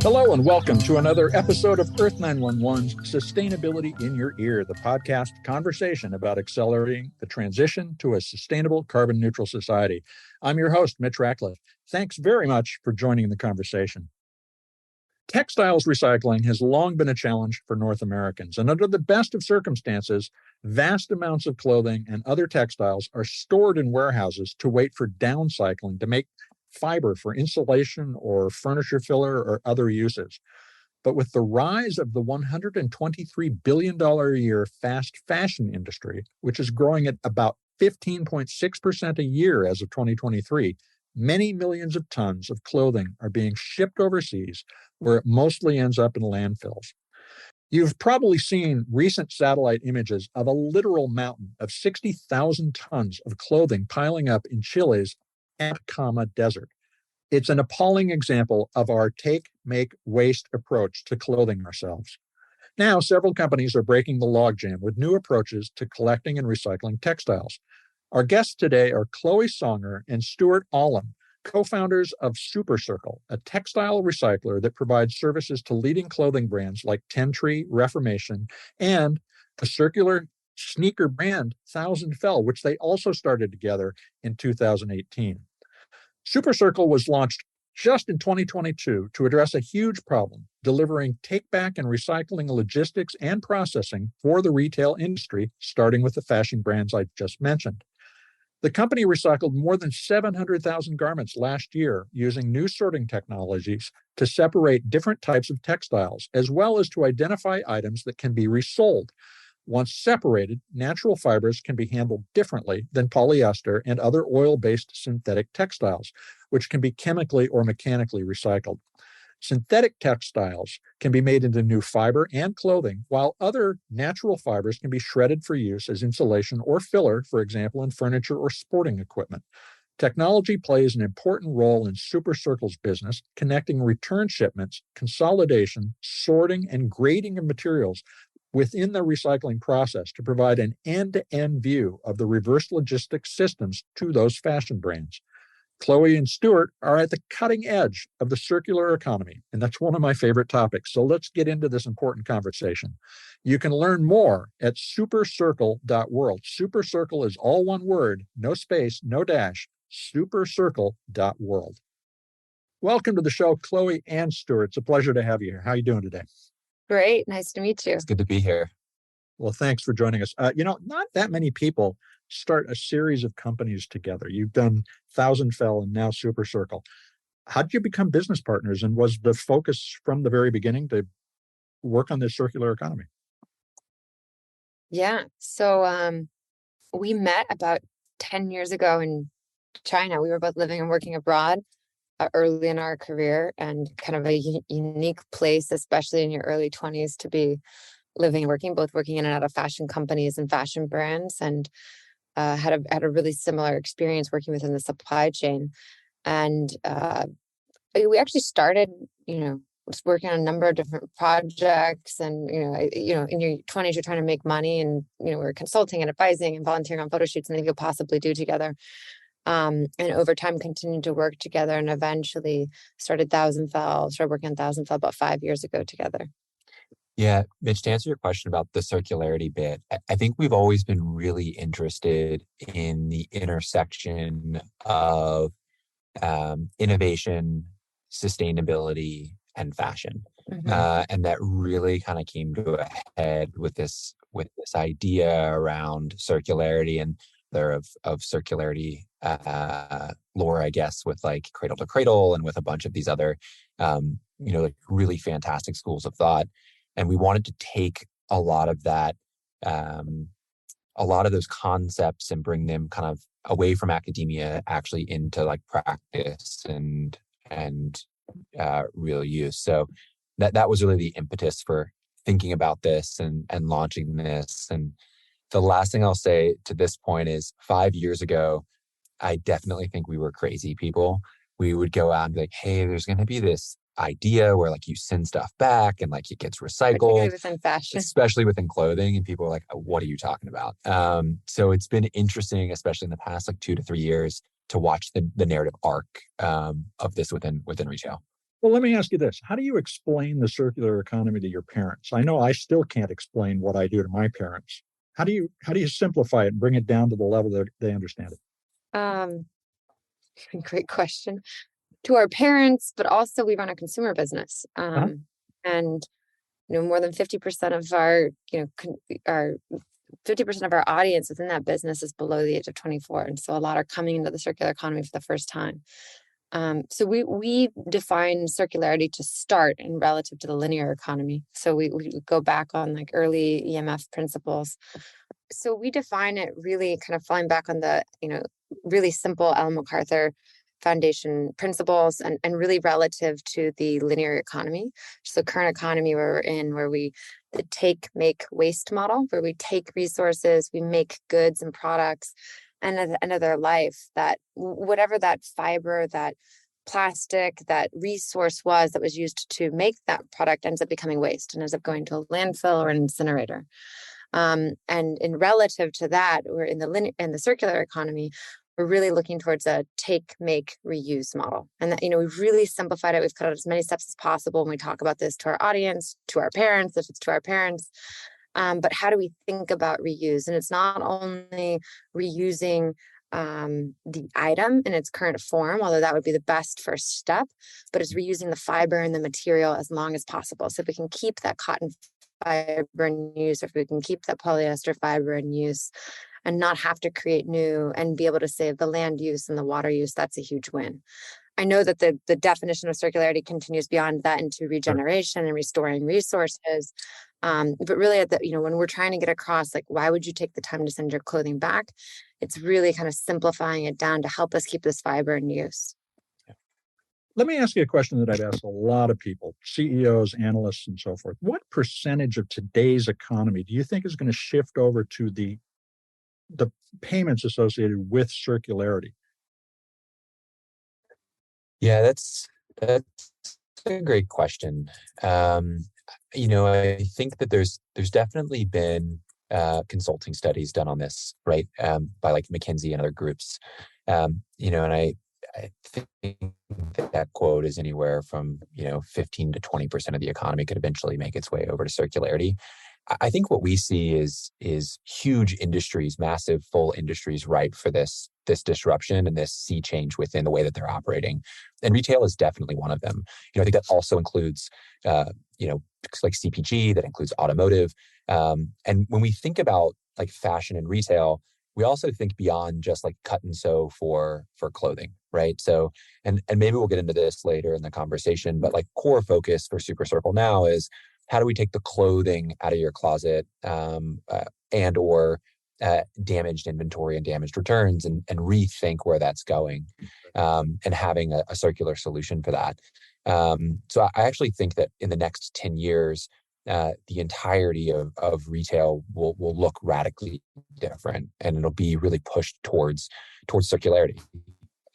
Hello and welcome to another episode of Earth911's Sustainability in Your Ear, the podcast conversation about accelerating the transition to a sustainable carbon neutral society. I'm your host, Mitch Ratcliffe. Thanks very much for joining the conversation. Textiles recycling has long been a challenge for North Americans, and under the best of circumstances, vast amounts of clothing and other textiles are stored in warehouses to wait for downcycling to make fiber for insulation or furniture filler or other uses. But with the rise of the $123 billion a year fast fashion industry, which is growing at about 15.6% a year as of 2023, many millions of tons of clothing are being shipped overseas, where it mostly ends up in landfills. You've probably seen recent satellite images of a literal mountain of 60,000 tons of clothing piling up in Chile's Atacama Desert. It's an appalling example of our take, make, waste approach to clothing ourselves. Now, several companies are breaking the logjam with new approaches to collecting and recycling textiles. Our guests today are Chloe Songer and Stuart Allen, co-founders of SuperCircle, a textile recycler that provides services to leading clothing brands like Ten Tree, Reformation, and a circular sneaker brand, Thousand Fell, which they also started together in 2018. SuperCircle was launched just in 2022 to address a huge problem, delivering take-back and recycling logistics and processing for the retail industry, starting with the fashion brands I just mentioned. The company recycled more than 700,000 garments last year using new sorting technologies to separate different types of textiles, as well as to identify items that can be resold. Once separated, natural fibers can be handled differently than polyester and other oil-based synthetic textiles, which can be chemically or mechanically recycled. Synthetic textiles can be made into new fiber and clothing, while other natural fibers can be shredded for use as insulation or filler, for example, in furniture or sporting equipment. Technology plays an important role in SuperCircle's business, connecting return shipments, consolidation, sorting, and grading of materials within the recycling process to provide an end-to-end view of the reverse logistics systems to those fashion brands. Chloe and Stuart are at the cutting edge of the circular economy, and that's one of my favorite topics. So let's get into this important conversation. You can learn more at supercircle.world. SuperCircle is all one word, no space, no dash, supercircle.world. Welcome to the show, Chloe and Stuart. It's a pleasure to have you here. How are you doing today? Great. Nice to meet you. It's good to be here. Well, thanks for joining us. Not that many people start a series of companies together. You've done Thousand Fell and now SuperCircle. How did you become business partners? And was the focus from the very beginning to work on this circular economy? Yeah. So we met about 10 years ago in China. We were both living and working abroad early in our career, and kind of a unique place, especially in your early 20s, to be living and working, both working in and out of fashion companies and fashion brands, and had a really similar experience working within the supply chain. And we actually started, just working on a number of different projects. And, in your 20s, you're trying to make money, and, we're consulting and advising and volunteering on photo shoots and anything you could possibly do together. And over time, continued to work together, and eventually started working on Thousand Fell about 5 years ago together. Yeah, Mitch, to answer your question about the circularity bit, I think we've always been really interested in the intersection of innovation, sustainability, and fashion. Mm-hmm. And that really kind of came to a head with this idea around circularity and of circularity lore, I guess, with like Cradle to Cradle and with a bunch of these other, like really fantastic schools of thought. And we wanted to take a lot of that, a lot of those concepts and bring them kind of away from academia, actually into like practice and real use. So that was really the impetus for thinking about this and launching this. And the last thing I'll say to this point is 5 years ago, I definitely think we were crazy people. We would go out and be like, hey, there's going to be this idea where like you send stuff back and like it gets recycled, particularly within fashion, especially within clothing, and people are like, what are you talking about? So it's been interesting, especially in the past like 2 to 3 years, to watch the narrative arc of this within retail. Well, let me ask you this. How do you explain the circular economy to your parents? I know I still can't explain what I do to my parents. How do you simplify it and bring it down to the level that they understand it? Um, Great question. To our parents, but also we run a consumer business. Uh-huh. And more than 50% of our, our 50% of our audience within that business is below the age of 24. And so a lot are coming into the circular economy for the first time. So we define circularity to start in relative to the linear economy. So we go back on like early EMF principles. So we define it really kind of falling back on the, really simple Ellen MacArthur Foundation principles and really relative to the linear economy. So the current economy we're in, where the take, make, waste model, where we take resources, we make goods and products, and at the end of their life, that whatever that fiber, that plastic, that resource that was used to make that product ends up becoming waste and ends up going to a landfill or an incinerator. And in relative to that, we're in the circular economy. We're really looking towards a take, make, reuse model. And that, we've really simplified it. We've cut out as many steps as possible when we talk about this to our audience, to our parents, if it's to our parents. But how do we think about reuse? And it's not only reusing the item in its current form, although that would be the best first step, but it's reusing the fiber and the material as long as possible. So if we can keep that cotton fiber in use, or if we can keep that polyester fiber in use and not have to create new and be able to save the land use and the water use, that's a huge win. I know that the definition of circularity continues beyond that into regeneration and restoring resources. But really, when we're trying to get across, like, why would you take the time to send your clothing back? It's really kind of simplifying it down to help us keep this fiber in use. Let me ask you a question that I've asked a lot of people, CEOs, analysts, and so forth. What percentage of today's economy do you think is going to shift over to the payments associated with circularity? Yeah, that's a great question. I think that there's definitely been consulting studies done on this, right? By like McKinsey and other groups. And I think that quote is anywhere from 15 to 20% of the economy could eventually make its way over to circularity. I think what we see is huge industries, massive full industries ripe for this disruption and this sea change within the way that they're operating. And retail is definitely one of them. I think that also includes like CPG, that includes automotive. And when we think about like fashion and retail, we also think beyond just like cut and sew for clothing, right? So, and maybe we'll get into this later in the conversation, but like core focus for SuperCircle now is, how do we take the clothing out of your closet and or damaged inventory and damaged returns and rethink where that's going and having a circular solution for that. So I actually think that in the next 10 years, the entirety of retail will look radically different, and it'll be really pushed towards circularity.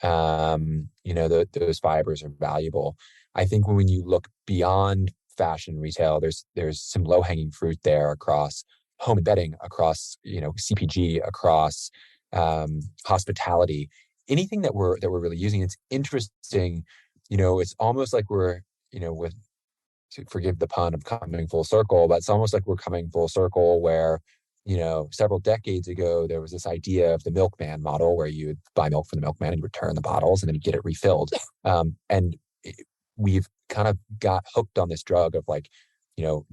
Those fibers are valuable. I think when you look beyond fashion retail, there's some low-hanging fruit there across home and bedding, across CPG, across hospitality, anything that we're really using. It's interesting. It's almost like we're with, to forgive the pun of coming full circle, but it's almost like we're coming full circle where several decades ago there was this idea of the milkman model, where you would buy milk from the milkman and return the bottles and then you get it refilled. We've kind of got hooked on this drug of like,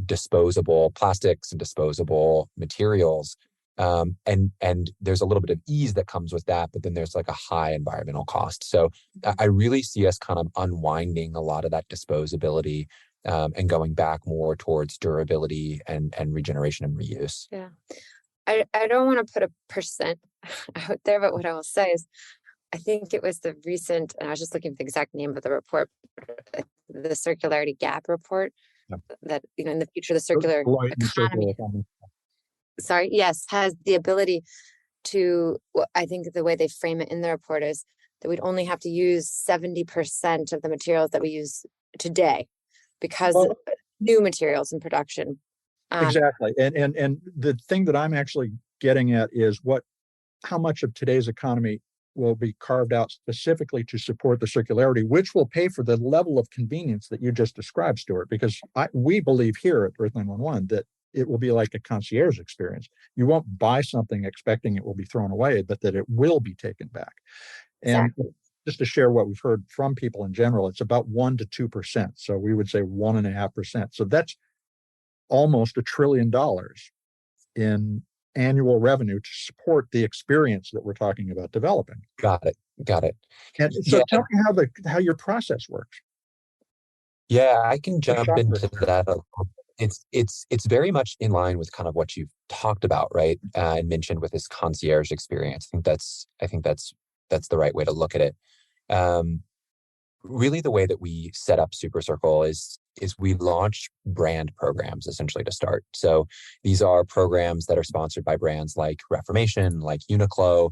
disposable plastics and disposable materials. And there's a little bit of ease that comes with that, but then there's like a high environmental cost. So I really see us kind of unwinding a lot of that disposability and going back more towards durability and regeneration and reuse. Yeah. I don't want to put a percent out there, but what I will say is, I think it was the recent, and I was just looking for the exact name of the report, the Circularity Gap report, that, in the future, the circular economy, has the ability to, I think the way they frame it in the report is that we'd only have to use 70% of the materials that we use today because of new materials in production. Exactly. And the thing that I'm actually getting at is how much of today's economy will be carved out specifically to support the circularity, which will pay for the level of convenience that you just described, Stuart, because we believe here at Earth 911 that it will be like a concierge experience. You won't buy something expecting it will be thrown away, but that it will be taken back. And Exactly. just to share what we've heard from people in general, it's about 1 to 2%. So we would say 1.5%. So that's almost $1 trillion in annual revenue to support the experience that we're talking about developing. Got it. And so tell me how your process works. Yeah, I can jump into that. It's very much in line with kind of what you've talked about, right? And mentioned with this concierge experience. I think that's the right way to look at it. Really, the way that we set up SuperCircle is we launch brand programs essentially to start. So these are programs that are sponsored by brands like Reformation, like Uniqlo,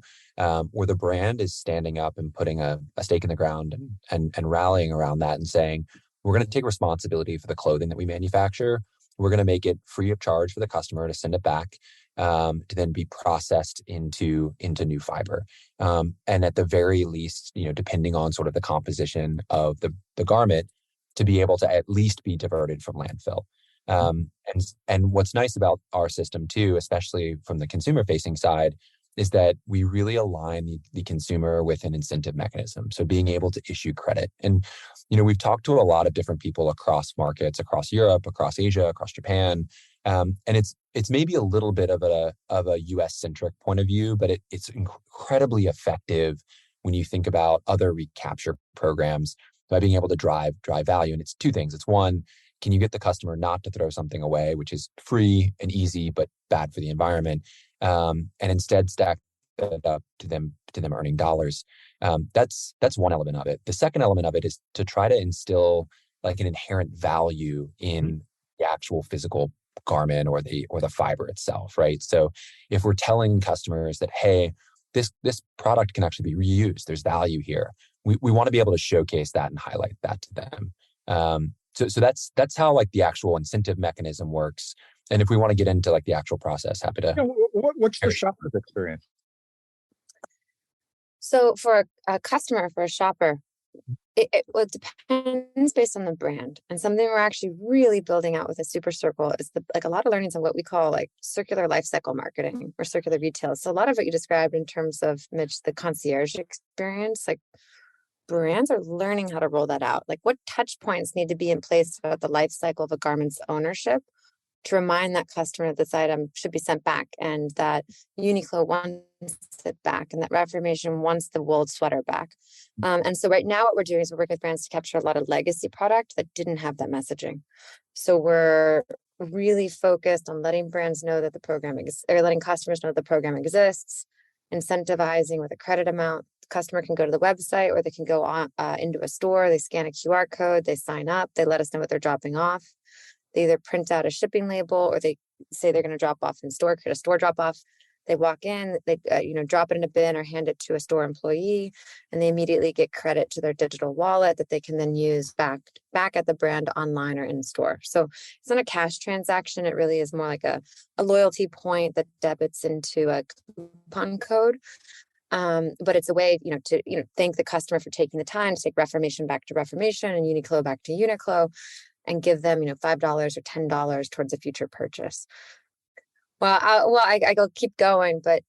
where the brand is standing up and putting a stake in the ground and rallying around that and saying, we're going to take responsibility for the clothing that we manufacture. We're going to make it free of charge for the customer to send it back, to then be processed into new fiber. And at the very least, depending on sort of the composition of the garment, to be able to at least be diverted from landfill. And what's nice about our system too, especially from the consumer facing side, is that we really align the consumer with an incentive mechanism. So being able to issue credit. And, we've talked to a lot of different people across markets, across Europe, across Asia, across Japan. And it's maybe a little bit of a US centric point of view, but it's incredibly effective when you think about other recapture programs by being able to drive value. And it's two things. It's one, can you get the customer not to throw something away, which is free and easy, but bad for the environment, and instead stack that up to them earning dollars. That's one element of it. The second element of it is to try to instill like an inherent value in the actual physical garment or the fiber itself, right? So if we're telling customers that, hey, this product can actually be reused, there's value here, we want to be able to showcase that and highlight that to them. So that's how like the actual incentive mechanism works. And if we want to get into like the actual process, happy to. What's the shopper's experience? So for a customer, for a shopper, it depends based on the brand. And something we're actually really building out with a SuperCircle is a lot of learnings on what we call like circular life cycle marketing or circular retail. So a lot of what you described in terms of, Mitch, the concierge experience, like brands are learning how to roll that out. Like what touch points need to be in place about the life cycle of a garment's ownership to remind that customer that this item should be sent back and that Uniqlo wants it back and that Reformation wants the wool sweater back. And so right now what we're doing is we're working with brands to capture a lot of legacy product that didn't have that messaging. So we're really focused on letting brands know that the program or letting customers know the program exists, incentivizing with a credit amount. The customer can go to the website or they can go on into a store, they scan a QR code, they sign up, they let us know what they're dropping off. They either print out a shipping label or they say they're going to drop off in store, create a store drop off. They walk in, they drop it in a bin or hand it to a store employee, and they immediately get credit to their digital wallet that they can then use back at the brand online or in store. So it's not a cash transaction. It really is more like a loyalty point that debits into a coupon code. But it's a way, to thank the customer for taking the time to take Reformation back to Reformation and Uniqlo back to Uniqlo, and give them, $5 or $10 towards a future purchase. Well, I'll keep going, but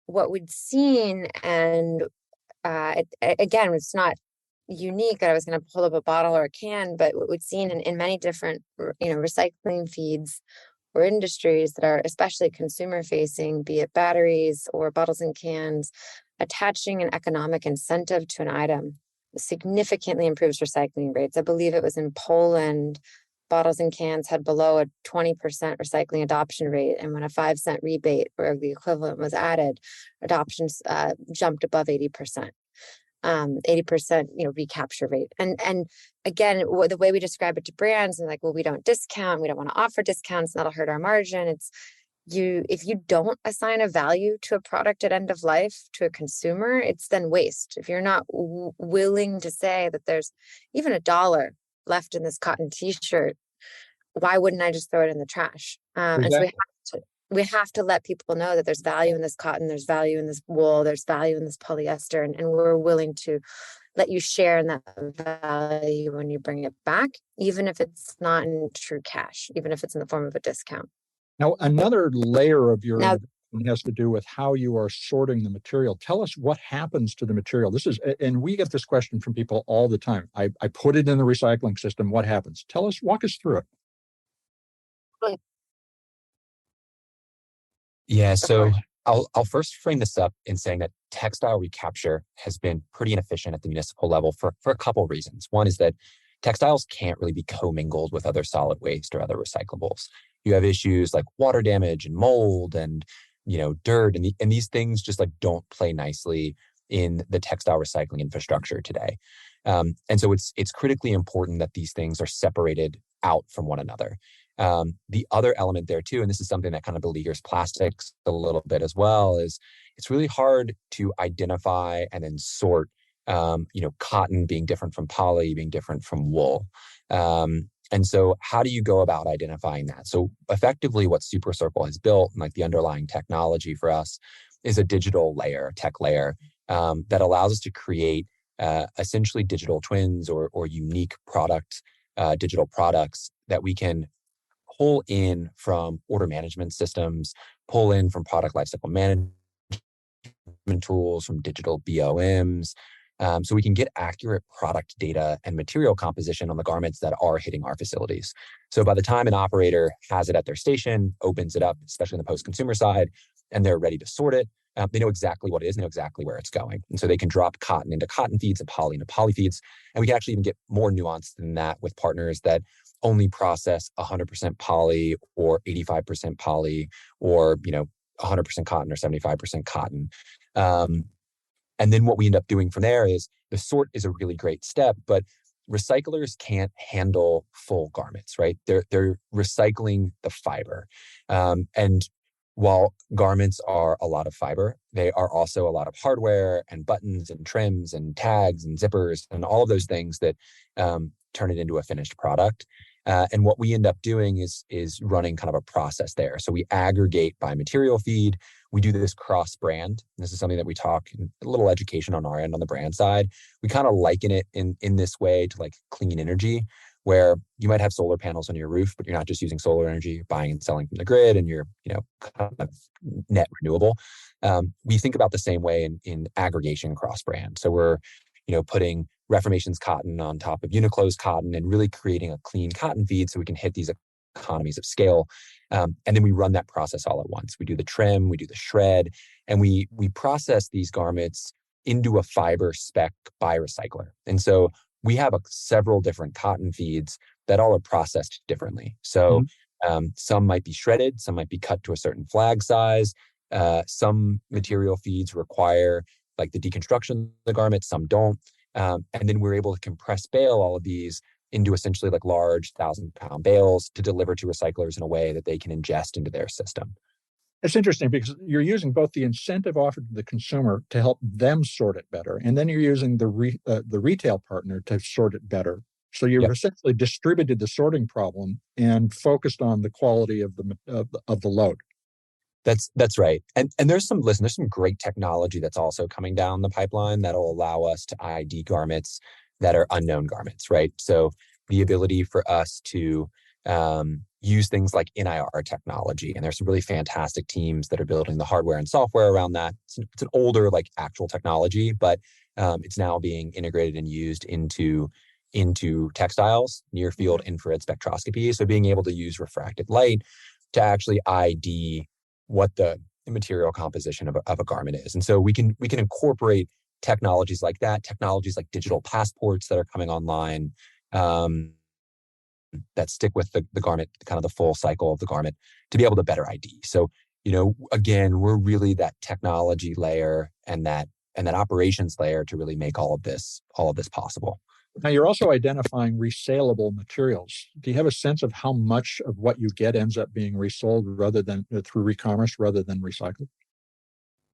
what we'd seen, and again, it's not unique that I was going to pull up a bottle or a can, but what we'd seen in many different, recycling feeds or industries that are especially consumer facing, be it batteries or bottles and cans, attaching an economic incentive to an item significantly improves recycling rates. I believe it was in Poland, bottles and cans had below a 20% recycling adoption rate. And when a 5-cent rebate or the equivalent was added, adoptions jumped above 80%. 80% recapture rate. And again, the way we describe it to brands and we don't discount, we don't want to offer discounts, that'll hurt our margin. It's if you don't assign a value to a product at end of life to a consumer, it's then waste. If you're not willing to say that there's even $1 left in this cotton t-shirt, why wouldn't I just throw it in the trash? And so we have to. we have to let people know that there's value in this cotton, there's value in this wool, there's value in this polyester, and we're willing to let you share in that value when you bring it back, even if it's not in true cash, even if it's in the form of a discount. Now, another layer of your Now, has to do with how you are sorting the material. Tell us what happens to the material. This is, and we get this question from people all the time. I put it in the recycling system. What happens? Tell us, walk us through it. Yeah, so I'll first frame this up in saying that textile recapture has been pretty inefficient at the municipal level for a couple of reasons. One is that textiles can't really be commingled with other solid waste or other recyclables. You have issues like water damage and mold and dirt, and these things just like don't play nicely in the textile recycling infrastructure today. And so it's critically important that these things are separated out from one another. The other element there too, and this is something that kind of beleaguers plastics a little bit as well, is it's really hard to identify and then sort, cotton being different from poly, being different from wool. And so how do you go about identifying that? So effectively what SuperCircle has built, and like the underlying technology for us, is a digital layer, tech layer, that allows us to create essentially digital twins or unique digital products that we can pull in from order management systems, pull in from product lifecycle management tools, from digital BOMs, so we can get accurate product data and material composition on the garments that are hitting our facilities. So by the time an operator has it at their station, opens it up, especially on the post-consumer side, and they're ready to sort it, they know exactly what it is, and know exactly where it's going. And so they can drop cotton into cotton feeds and poly into poly feeds. And we can actually even get more nuanced than that with partners that only process 100% poly or 85% poly or 100% cotton or 75% cotton. And then what we end up doing from there is the sort is a really great step, but recyclers can't handle full garments, right? They're recycling the fiber. And while garments are a lot of fiber, they are also a lot of hardware and buttons and trims and tags and zippers and all of those things that turn it into a finished product. And what we end up doing is running kind of a process there. So we aggregate by material feed. We do this cross-brand. This is something that we talk, a little education on our end on the brand side. We kind of liken it in this way to like clean energy, where you might have solar panels on your roof, but you're not just using solar energy, you're buying and selling from the grid, and you're kind of net renewable. We think about the same way in aggregation cross-brand. So we're putting Reformation's cotton on top of Uniqlo's cotton and really creating a clean cotton feed so we can hit these economies of scale. And then we run that process all at once. We do the trim, we do the shred, and we process these garments into a fiber spec by recycler. And so we have several different cotton feeds that all are processed differently. So some might be shredded, some might be cut to a certain flag size. Some material feeds require like the deconstruction of the garment, some don't. And then we're able to compress bale all of these into essentially like large 1,000-pound bales to deliver to recyclers in a way that they can ingest into their system. It's interesting because you're using both the incentive offered to the consumer to help them sort it better, and then you're using the retail partner to sort it better. So you've essentially distributed the sorting problem and focused on the quality of the load. That's right. And there's some great technology that's also coming down the pipeline that'll allow us to ID garments that are unknown garments, right? So the ability for us to use things like NIR technology, and there's some really fantastic teams that are building the hardware and software around that. It's an older like actual technology, but it's now being integrated and used into textiles, near field infrared spectroscopy. So being able to use refracted light to actually ID what the material composition of a garment is. And so we can incorporate technologies like that, technologies like digital passports that are coming online that stick with the garment, kind of the full cycle of the garment, to be able to better ID. So, again, we're really that technology layer and that operations layer to really make all of this possible. Now, you're also identifying resaleable materials. Do you have a sense of how much of what you get ends up being resold rather than through e-commerce rather than recycled?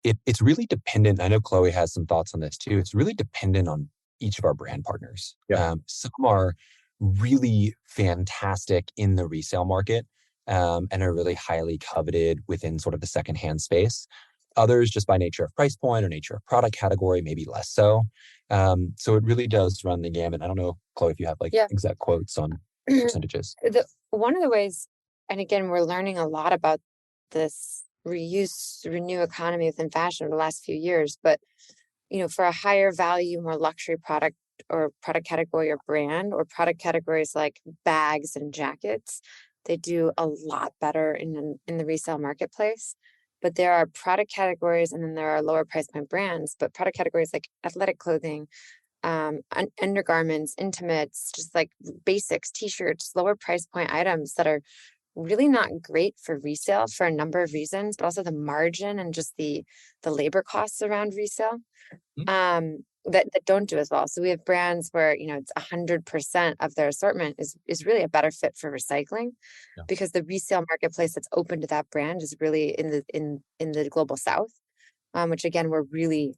It's really dependent. I know Chloe has some thoughts on this too. It's really dependent on each of our brand partners. Yeah. Some are really fantastic in the resale market. and are really highly coveted within sort of the secondhand space. Others, just by nature of price point or nature of product category, maybe less so. So it really does run the gamut. I don't know, Chloe, if you have exact quotes on percentages. One of the ways, and again, we're learning a lot about this reuse, renew economy within fashion over the last few years, but for a higher value, more luxury product or product category or brand, or product categories like bags and jackets, they do a lot better in the resale marketplace. But there are product categories, and then there are lower price point brands, but product categories like athletic clothing, undergarments, intimates, just like basics, t-shirts, lower price point items that are really not great for resale for a number of reasons, but also the margin and just the labor costs around resale that don't do as well. So we have brands where it's 100% of their assortment is really a better fit for recycling, because the resale marketplace that's open to that brand is really in the global south, which again we're really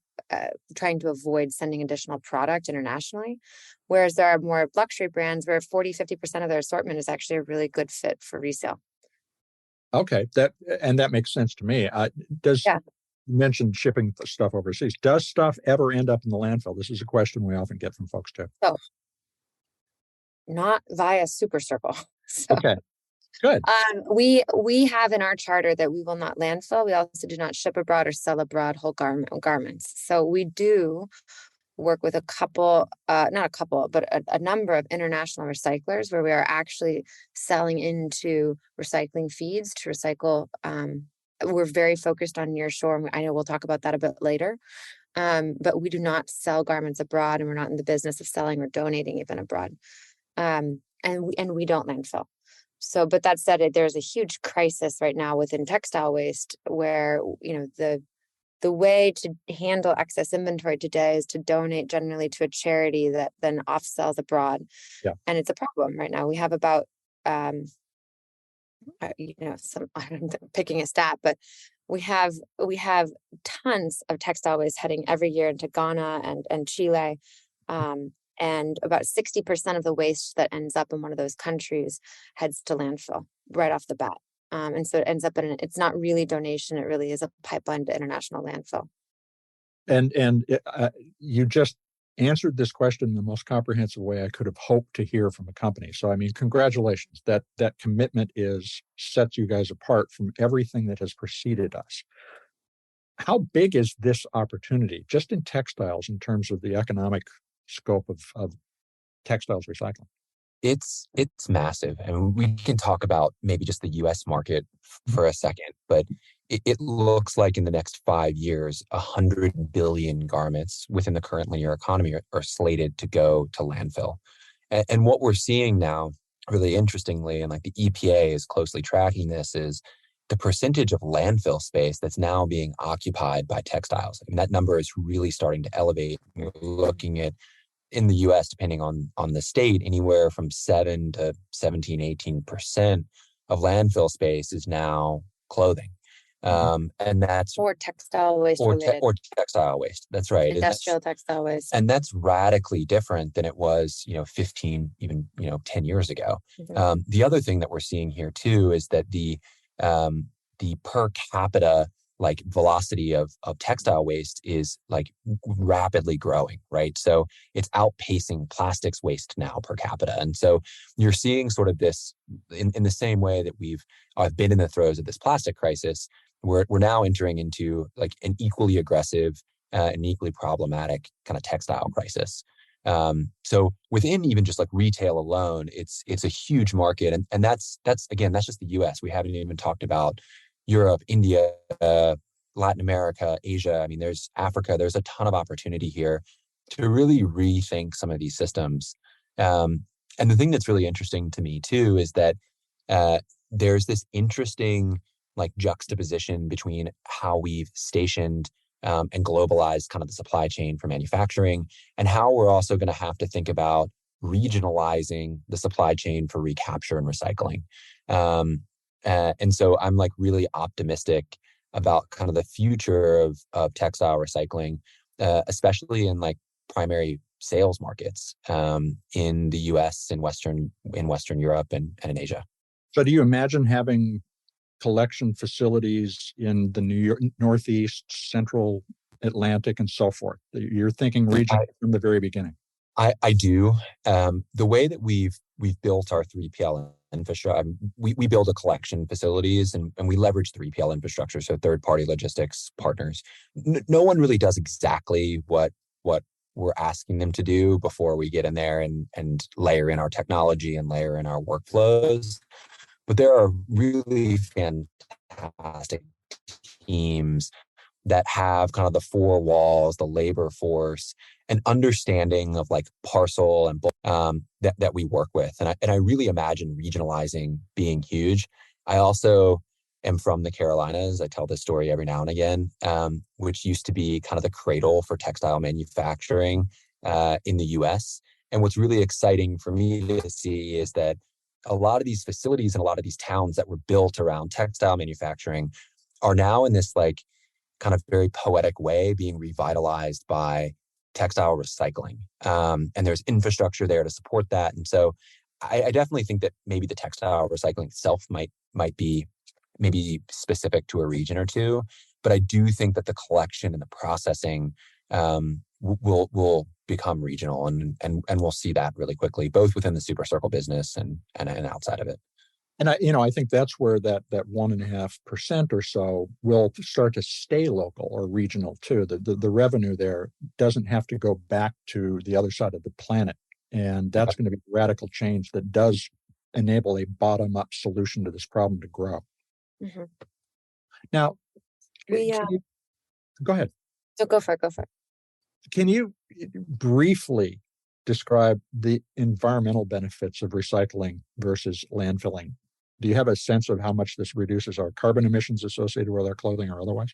trying to avoid sending additional product internationally. Whereas there are more luxury brands where 40-50% of their assortment is actually a really good fit for resale. Okay, that makes sense to me. You mentioned shipping stuff overseas. Does stuff ever end up in the landfill? This is a question we often get from folks too. So, not via SuperCircle. So, okay, good. We have in our charter that we will not landfill. We also do not ship abroad or sell abroad whole garments. So we do work with a number of international recyclers where we are actually selling into recycling feeds to recycle. We're very focused on nearshore, and I know we'll talk about that a bit later. But we do not sell garments abroad, and we're not in the business of selling or donating even abroad. And we don't landfill. So, but that said, there's a huge crisis right now within textile waste where, the way to handle excess inventory today is to donate generally to a charity that then off-sells abroad. Yeah. And it's a problem right now. We have about, I'm picking a stat, but we have tons of textile waste heading every year into Ghana and Chile. And about 60% of the waste that ends up in one of those countries heads to landfill right off the bat. And so it ends up it's not really donation. It really is a pipeline to international landfill. And you just answered this question in the most comprehensive way I could have hoped to hear from a company. So, I mean, congratulations. That commitment sets you guys apart from everything that has preceded us. How big is this opportunity just in textiles in terms of the economic scope of textiles recycling? It's massive. I mean, we can talk about maybe just the U.S. market for a second, but it looks like in the next 5 years, 100 billion garments within the current linear economy are slated to go to landfill. And what we're seeing now, really interestingly, and like the EPA is closely tracking this, is the percentage of landfill space that's now being occupied by textiles. I mean, that number is really starting to elevate. We're looking at, in the U.S., depending on the state, anywhere from 7 to 17, 18% of landfill space is now clothing. And that's or textile waste or textile waste. That's right. Industrial textile waste. And that's radically different than it was, 15, even, 10 years ago. Mm-hmm. The other thing that we're seeing here too is that the per capita velocity of textile waste is rapidly growing, right? So it's outpacing plastics waste now per capita. And so you're seeing sort of this in the same way that I've been in the throes of this plastic crisis. We're now entering into an equally aggressive and equally problematic kind of textile crisis. So within even just retail alone, it's a huge market. And that's just the US. We haven't even talked about Europe, India, Latin America, Asia. I mean, there's Africa. There's a ton of opportunity here to really rethink some of these systems. And the thing that's really interesting to me too is that there's this interesting juxtaposition between how we've stationed and globalized kind of the supply chain for manufacturing, and how we're also going to have to think about regionalizing the supply chain for recapture and recycling. And so I'm really optimistic about kind of the future of textile recycling, especially in primary sales markets in the US, in Western Europe, and in Asia. So do you imagine having collection facilities in the New York, Northeast, Central Atlantic, and so forth? You're thinking region from the very beginning. I do. The way that we've built our 3PL infrastructure, we build a collection facilities and we leverage 3PL infrastructure, so third-party logistics partners. No one really does exactly what we're asking them to do before we get in there and layer in our technology and layer in our workflows. But there are really fantastic teams that have kind of the four walls, the labor force, an understanding of like parcel and that we work with. And I really imagine regionalizing being huge. I also am from the Carolinas. I tell this story every now and again, which used to be kind of the cradle for textile manufacturing in the US. And what's really exciting for me to see is that a lot of these facilities and a lot of these towns that were built around textile manufacturing are now in this like kind of very poetic way being revitalized by textile recycling. And there's infrastructure there to support that. And so I definitely think that maybe the textile recycling itself might be maybe specific to a region or two, but I do think that the collection and the processing will become regional, and we'll see that really quickly, both within the SuperCircle business and outside of it. And I think that's where that 1.5% or so will start to stay local or regional too. The revenue there doesn't have to go back to the other side of the planet, and that's going to be a radical change that does enable a bottom-up solution to this problem to grow. Mm-hmm. Now, go ahead. So go for it. Can you briefly describe the environmental benefits of recycling versus landfilling? Do you have a sense of how much this reduces our carbon emissions associated with our clothing or otherwise?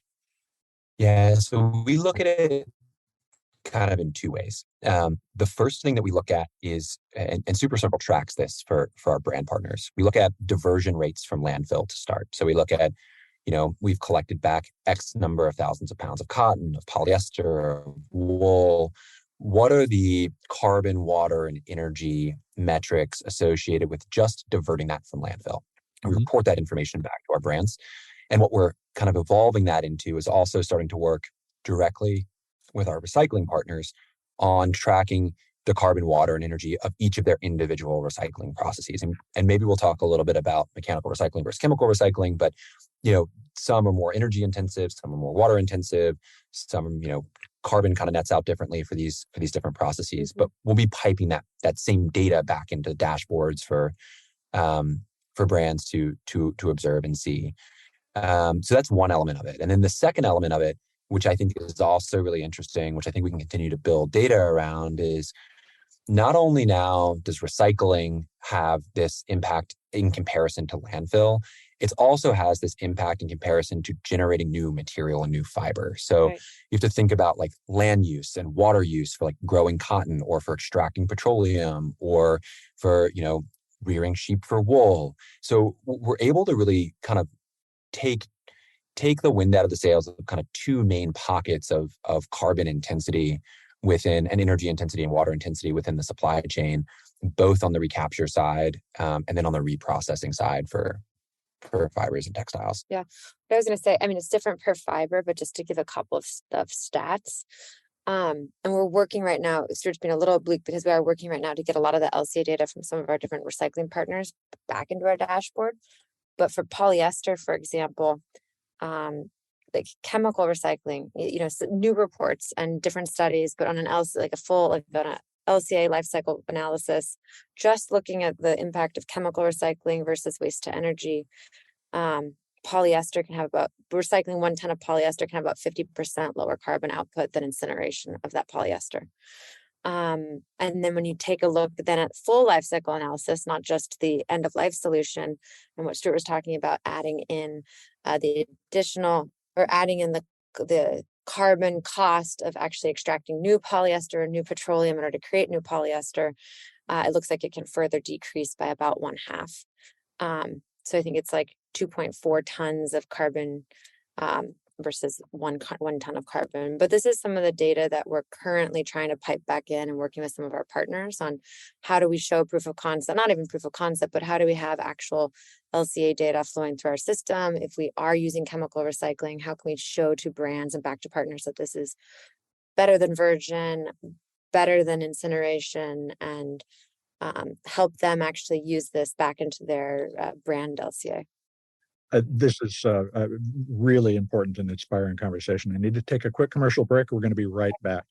Yeah, so we look at it kind of in two ways. The first thing that we look at is, and SuperCircle tracks this for our brand partners, we look at diversion rates from landfill to start. So we look at, we've collected back X number of thousands of pounds of cotton, of polyester, of wool. What are the carbon, water, and energy metrics associated with just diverting that from landfill? And we report that information back to our brands. And what we're kind of evolving that into is also starting to work directly with our recycling partners on tracking the carbon, water, and energy of each of their individual recycling processes. And maybe we'll talk a little bit about mechanical recycling versus chemical recycling, but some are more energy intensive, some are more water intensive, some, carbon kind of nets out differently for these different processes. But we'll be piping that same data back into dashboards for brands to observe and see. So that's one element of it. And then the second element of it, which I think is also really interesting, which I think we can continue to build data around, is not only now does recycling have this impact in comparison to landfill, it also has this impact in comparison to generating new material and new fiber. So you have to think about like land use and water use for like growing cotton or for extracting petroleum or for, rearing sheep for wool. So we're able to really kind of take the wind out of the sails of kind of two main pockets of carbon intensity within, and energy intensity and water intensity within the supply chain, both on the recapture side and then on the reprocessing side for fibers and textiles. Yeah. What I was going to say, it's different per fiber, but just to give a couple of stats. And we're working right now, it's been a little oblique because we are working right now to get a lot of the LCA data from some of our different recycling partners back into our dashboard. But for polyester, for example, like chemical recycling, new reports and different studies, but on an LCA life cycle analysis, just looking at the impact of chemical recycling versus waste to energy, polyester can have about, recycling 1 ton of polyester can have about 50% lower carbon output than incineration of that polyester. And then when you take a look then at full life cycle analysis, not just the end of life solution, and what Stuart was talking about, adding in the additional, or adding in the carbon cost of actually extracting new polyester or new petroleum in order to create new polyester, it looks like it can further decrease by about 1/2. So I think it's like 2.4 tons of carbon versus one ton of carbon. But this is some of the data that we're currently trying to pipe back in and working with some of our partners on how do we show proof of concept, not even proof of concept, but how do we have actual LCA data flowing through our system? If we are using chemical recycling, how can we show to brands and back to partners that this is better than virgin, better than incineration, and help them actually use this back into their brand LCA. This is a really important and inspiring conversation. I need to take a quick commercial break. We're going to be right back.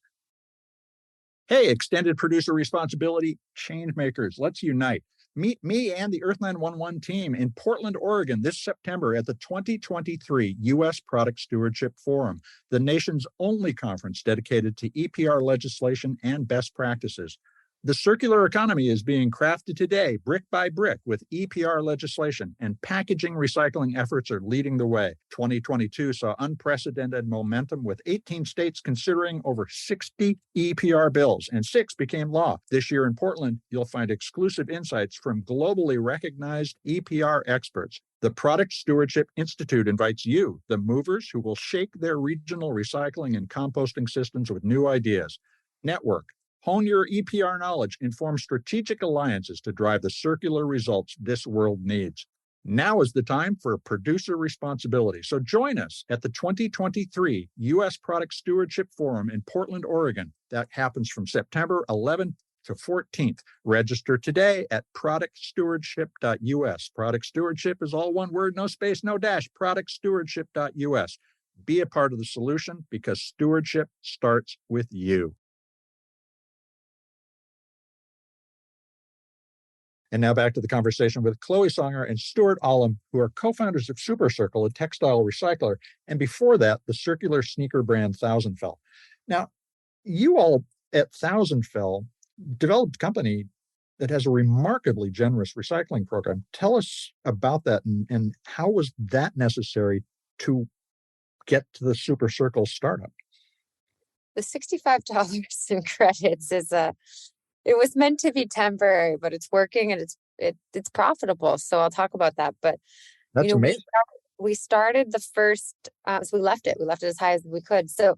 Hey, extended producer responsibility change makers, let's unite. Meet me and the Earth911 team in Portland, Oregon this September at the 2023 U.S. Product Stewardship Forum, the nation's only conference dedicated to EPR legislation and best practices. The circular economy is being crafted today, brick by brick, with EPR legislation, and packaging recycling efforts are leading the way. 2022 saw unprecedented momentum, with 18 states considering over 60 EPR bills, and 6 became law. This year in Portland, you'll find exclusive insights from globally recognized EPR experts. The Product Stewardship Institute invites you, the movers who will shake their regional recycling and composting systems with new ideas. Network. Hone your EPR knowledge and form strategic alliances to drive the circular results this world needs. Now is the time for producer responsibility. So join us at the 2023 U.S. Product Stewardship Forum in Portland, Oregon. That happens from September 11th to 14th. Register today at productstewardship.us. Product stewardship is all one word, no space, no dash. Productstewardship.us. Be a part of the solution, because stewardship starts with you. And now back to the conversation with Chloe Songer and Stuart Olam, who are co-founders of SuperCircle, a textile recycler, and before that, the circular sneaker brand Thousandfell. Now, you all at Thousandfell developed a company that has a remarkably generous recycling program. Tell us about that, and how was that necessary to get to the SuperCircle startup? The $65 in credits is it was meant to be temporary, but it's working and it's profitable. So I'll talk about that. But that's amazing. We started the first, so we left it as high as we could. So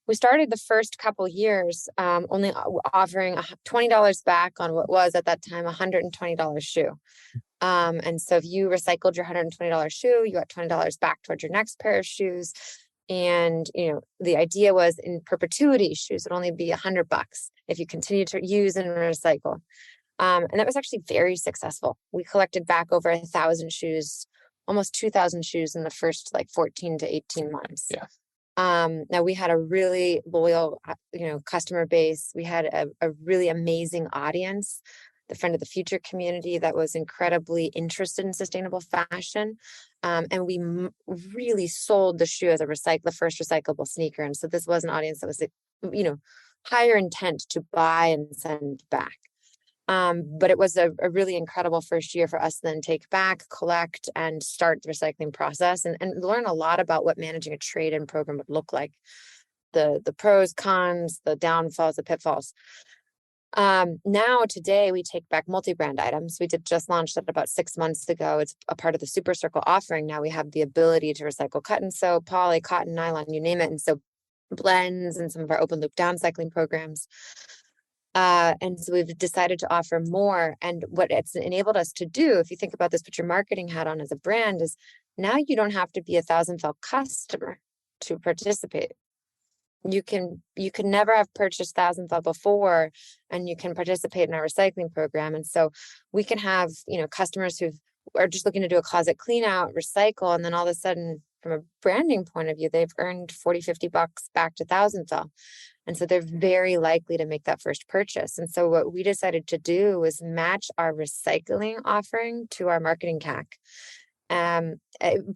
we started the first couple years only offering $20 back on what was at that time $120 shoe. And so if you recycled your $120 shoe, you got $20 back towards your next pair of shoes. And, the idea was in perpetuity, shoes would only be $100 if you continue to use and recycle. And that was actually very successful. We collected back over 1,000 shoes, almost 2,000 shoes in the first 14 to 18 months. Yeah. Now we had a really loyal, customer base. We had a really amazing audience, the Friend of the Future community that was incredibly interested in sustainable fashion. And we really sold the shoe as the first recyclable sneaker. And so this was an audience that was, higher intent to buy and send back. But it was a really incredible first year for us to then take back, collect, and start the recycling process and learn a lot about what managing a trade-in program would look like. The pros, cons, the downfalls, the pitfalls. Now today we take back multi-brand items. We just launched that about 6 months ago. It's a part of the SuperCircle offering. Now we have the ability to recycle cut and sew, poly, cotton, nylon, you name it. And so blends and some of our open loop downcycling programs. And so we've decided to offer more. And what it's enabled us to do, if you think about this, put your marketing hat on as a brand, is now you don't have to be a Thousandfell customer to participate. You can never have purchased Thousandfell before, and you can participate in our recycling program. And so we can have, customers who are just looking to do a closet clean out, recycle, and then all of a sudden, from a branding point of view, they've earned $40-50 back to Thousandfell. And so they're very likely to make that first purchase. And so what we decided to do was match our recycling offering to our marketing CAC.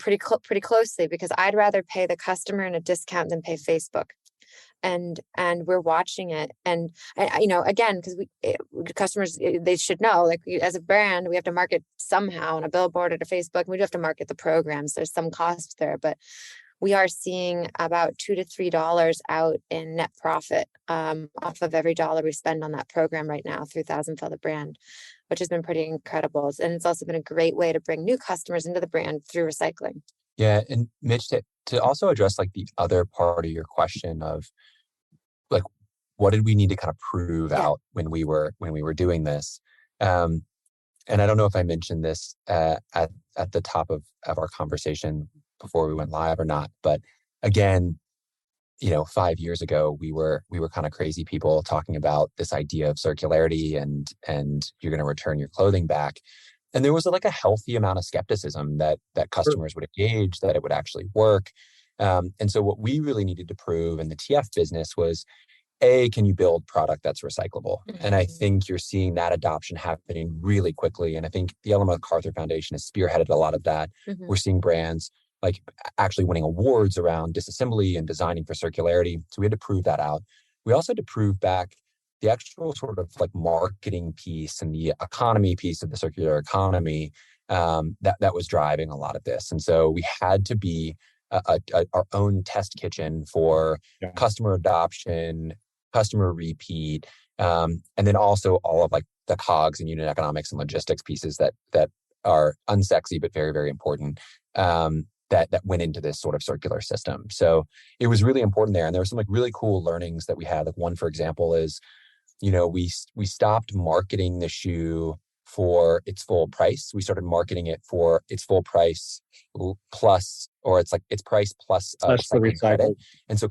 Pretty closely, because I'd rather pay the customer in a discount than pay Facebook. And we're watching it. And again, because customers, they should know, as a brand, we have to market somehow on a billboard or to Facebook. We do have to market the programs. There's some cost there, but we are seeing about $2 to $3 out in net profit off of every dollar we spend on that program right now through Thousandfell, the brand, which has been pretty incredible. And it's also been a great way to bring new customers into the brand through recycling. Yeah. And Mitch, to also address like the other part of your question of like, what did we need to kind of prove out when we were doing this? Um, and I don't know if I mentioned this at the top of our conversation before we went live or not, but again, 5 years ago, we were kind of crazy people talking about this idea of circularity and you're going to return your clothing back. And there was like a healthy amount of skepticism that customers would engage, that it would actually work. And so what we really needed to prove in the TF business was, can you build product that's recyclable? Mm-hmm. And I think you're seeing that adoption happening really quickly. And I think the Ellen MacArthur Foundation has spearheaded a lot of that. Mm-hmm. We're seeing brands like actually winning awards around disassembly and designing for circularity. So we had to prove that out. We also had to prove back the actual sort of like marketing piece and the economy piece of the circular economy that was driving a lot of this. And so we had to be our own test kitchen for customer adoption, customer repeat, and then also all of like the COGS and unit economics and logistics pieces that are unsexy but very, very important. That went into this sort of circular system. So it was really important there. And there were some like really cool learnings that we had. Like one, for example, is, we stopped marketing the shoe for its full price. We started marketing it for its full price plus, or it's like its price plus recycling credit. And so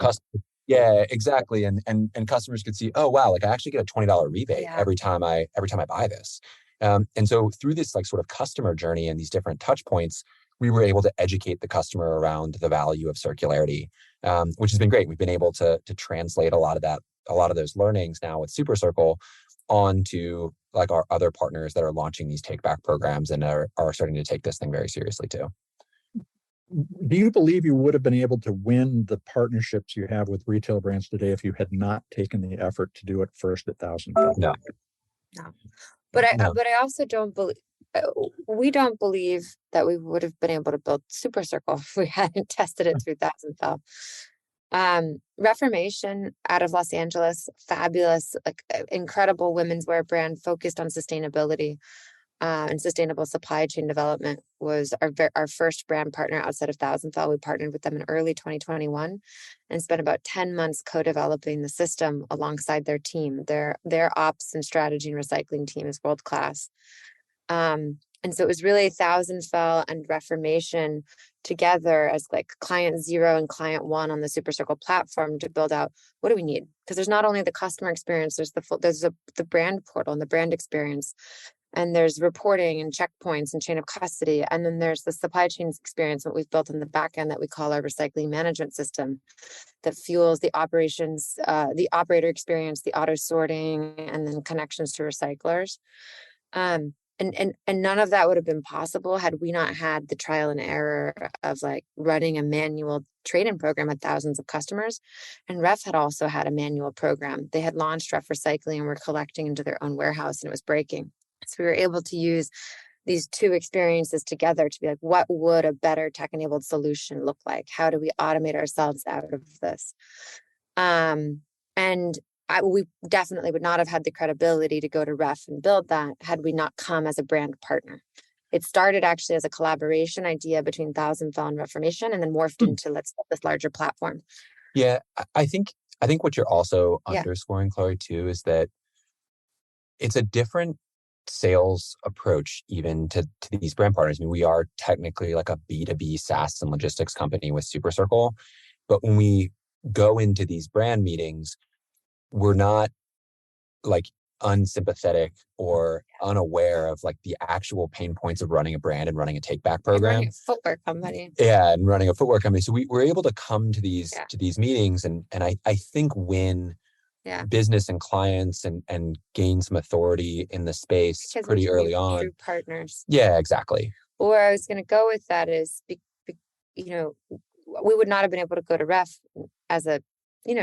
yeah, exactly. And customers could see, oh wow, like I actually get a $20 rebate every time I buy this. And so through this like sort of customer journey and these different touch points, we were able to educate the customer around the value of circularity, which has been great. We've been able to translate a lot of those learnings now with SuperCircle onto like our other partners that are launching these take back programs and are starting to take this thing very seriously too. Do you believe you would have been able to win the partnerships you have with retail brands today if you had not taken the effort to do it first at 1,000? No. But I also don't believe, we don't believe that we would have been able to build SuperCircle if we hadn't tested it through 1,000. Reformation out of Los Angeles, fabulous, like incredible women's wear brand focused on sustainability and sustainable supply chain development, was our first brand partner outside of 1,000. We partnered with them in early 2021 and spent about 10 months co-developing the system alongside their team. Their ops and strategy and recycling team is world-class. And so it was really 1,000 and Reformation together as like client 0 and client 1 on the SuperCircle platform to build out, what do we need? Because there's not only the customer experience, there's the brand portal and the brand experience, and there's reporting and checkpoints and chain of custody. And then there's the supply chain experience, what we've built in the back end that we call our recycling management system that fuels the operations, the operator experience, the auto sorting, and then connections to recyclers. And none of that would have been possible had we not had the trial and error of like running a manual trade-in program with thousands of customers. And Ref had also had a manual program. They had launched Ref Recycling and were collecting into their own warehouse, and it was breaking. So we were able to use these two experiences together to be like, what would a better tech-enabled solution look like? How do we automate ourselves out of this? We definitely would not have had the credibility to go to Ref and build that had we not come as a brand partner. It started actually as a collaboration idea between 1,000 and Reformation, and then morphed into let's build this larger platform. Yeah, I think what you're also underscoring, Chloe, too, is that it's a different sales approach even to these brand partners. I mean, we are technically like a B2B SaaS and logistics company with SuperCircle, but when we go into these brand meetings, we're not like unsympathetic or unaware of like the actual pain points of running a brand and running a take back program. And running a footwear company. Yeah, and running a footwear company. So we're able to come to these meetings and I think win business and clients and gain some authority in the space because pretty early on. Through partners. Yeah, exactly. Where I was going to go with that is, we would not have been able to go to Ref as a,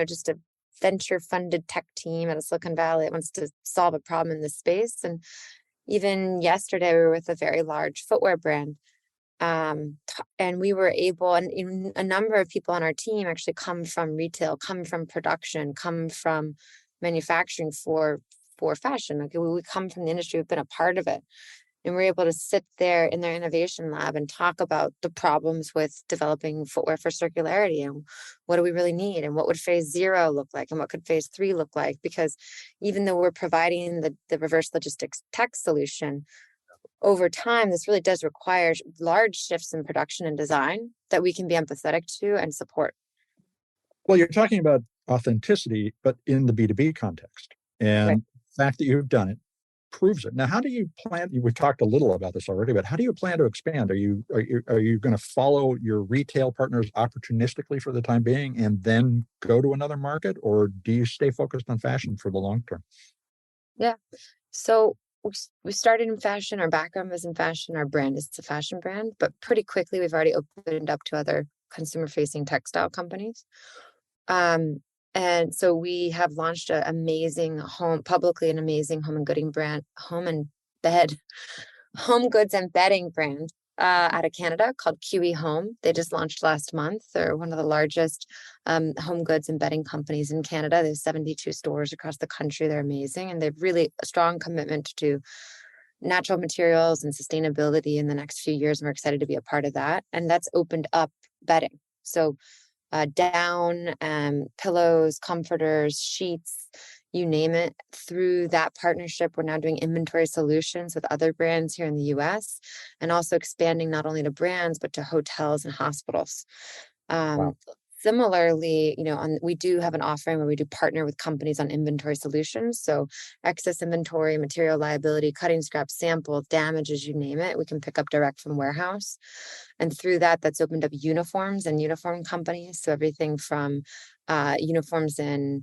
just a venture funded tech team at a Silicon Valley that wants to solve a problem in this space. And even yesterday we were with a very large footwear brand, and we were able, and a number of people on our team actually come from retail, come from production, come from manufacturing for fashion. Okay, we come from the industry, we've been a part of it. And we're able to sit there in their innovation lab and talk about the problems with developing footwear for circularity, and what do we really need, and what would phase 0 look like, and what could phase 3 look like. Because even though we're providing the reverse logistics tech solution, over time, this really does require large shifts in production and design that we can be empathetic to and support. Well, you're talking about authenticity, but in the B2B context. And Right. the fact that you've done it proves it. Now, how do you plan? We've talked a little about this already, but how do you plan to expand? Are you going to follow your retail partners opportunistically for the time being and then go to another market, or do you stay focused on fashion for the long term? Yeah. So we started in fashion. Our background was in fashion. Our brand is a fashion brand, but pretty quickly we've already opened up to other consumer-facing textile companies. And so we have launched an amazing home goods and bedding brand out of Canada called QE Home. They just launched last month. They're one of the largest home goods and bedding companies in Canada. They have 72 stores across the country. They're amazing. And they've really a strong commitment to natural materials and sustainability in the next few years. And we're excited to be a part of that. And that's opened up bedding. So down, pillows, comforters, sheets, you name it. Through that partnership, we're now doing inventory solutions with other brands here in the US, and also expanding not only to brands, but to hotels and hospitals. Wow. Similarly, we do have an offering where we do partner with companies on inventory solutions. So excess inventory, material liability, cutting scrap, samples, damages, you name it, we can pick up direct from warehouse. And through that, that's opened up uniforms and uniform companies. So everything from uniforms in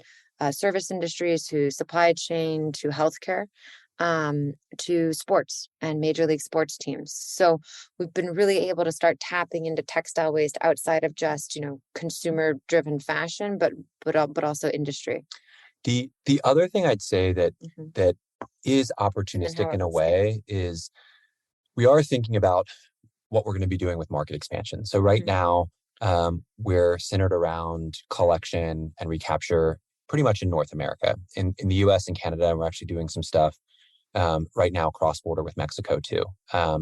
service industries to supply chain to healthcare, to sports and major league sports teams. So we've been really able to start tapping into textile waste outside of just, consumer driven fashion, but also industry. The other thing I'd say that that is And opportunistic how in a it's way is we are thinking about what we're going to be doing with market expansion. So right now, we're centered around collection and recapture pretty much in North America. In the US and Canada, we're actually doing some stuff right now cross-border with Mexico too,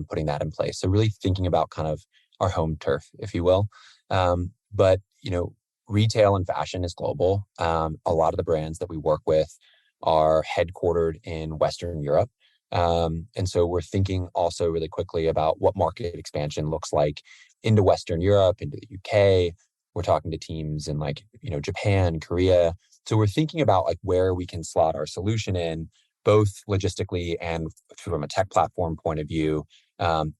putting that in place. So really thinking about kind of our home turf, if you will. But, retail and fashion is global. A lot of the brands that we work with are headquartered in Western Europe. And so we're thinking also really quickly about what market expansion looks like into Western Europe, into the UK. We're talking to teams in Japan, Korea. So we're thinking about where we can slot our solution in, both logistically and from a tech platform point of view,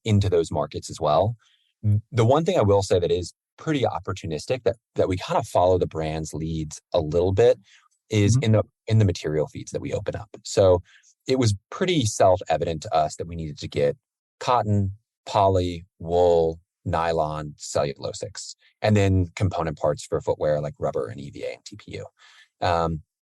into those markets as well. The one thing I will say that is pretty opportunistic, that we kind of follow the brand's leads a little bit, is in the material feeds that we open up. So it was pretty self-evident to us that we needed to get cotton, poly, wool, nylon, cellulosics, and then component parts for footwear like rubber and EVA and TPU.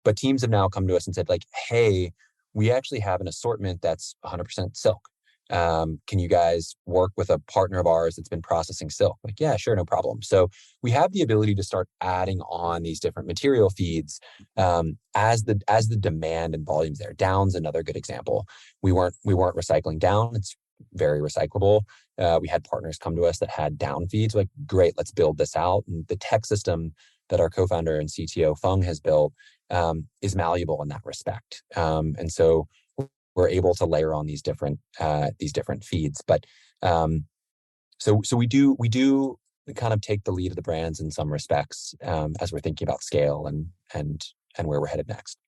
But teams have now come to us and said, hey, we actually have an assortment that's 100% silk. Can you guys work with a partner of ours that's been processing silk? Yeah, sure, no problem. So we have the ability to start adding on these different material feeds as the demand and volumes there. Down's another good example. We weren't recycling down. It's very recyclable. We had partners come to us that had down feeds. Great, let's build this out. And the tech system that our co-founder and CTO Feng has built is malleable in that respect. And so we're able to layer on these different feeds. But so we do kind of take the lead of the brands in some respects as we're thinking about scale and where we're headed next.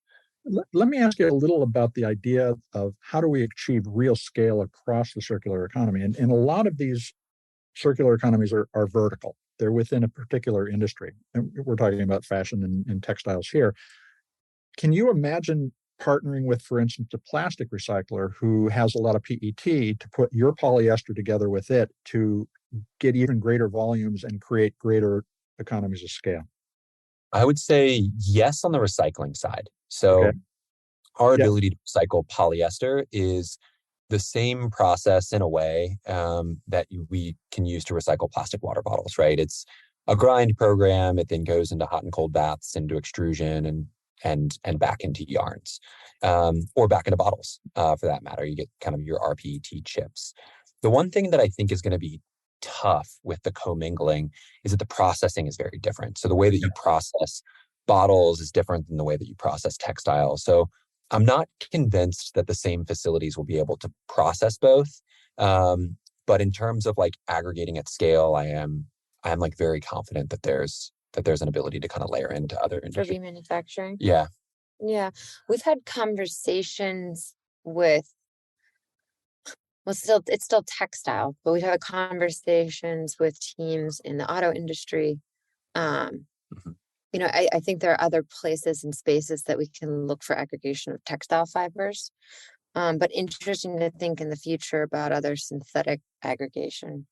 Let me ask you a little about the idea of how do we achieve real scale across the circular economy. And a lot of these circular economies are vertical. They're within a particular industry. And we're talking about fashion and textiles here. Can you imagine partnering with, for instance, a plastic recycler who has a lot of PET to put your polyester together with it to get even greater volumes and create greater economies of scale? I would say yes on the recycling side. So our ability to recycle polyester is the same process in a way that we can use to recycle plastic water bottles, right? It's a grind program. It then goes into hot and cold baths, into extrusion, and back into yarns, or back into bottles, for that matter. You get kind of your rPET chips. The one thing that I think is going to be tough with the commingling is that the processing is very different. So the way that you process bottles is different than the way that you process textiles. So I'm not convinced that the same facilities will be able to process both. But in terms of like aggregating at scale, I'm like very confident that there's an ability to kind of layer into other industries. For remanufacturing? Yeah. Yeah. We've had conversations with, well, it's still textile, but we've had conversations with teams in the auto industry. I think there are other places and spaces that we can look for aggregation of textile fibers. But interesting to think in the future about other synthetic aggregation.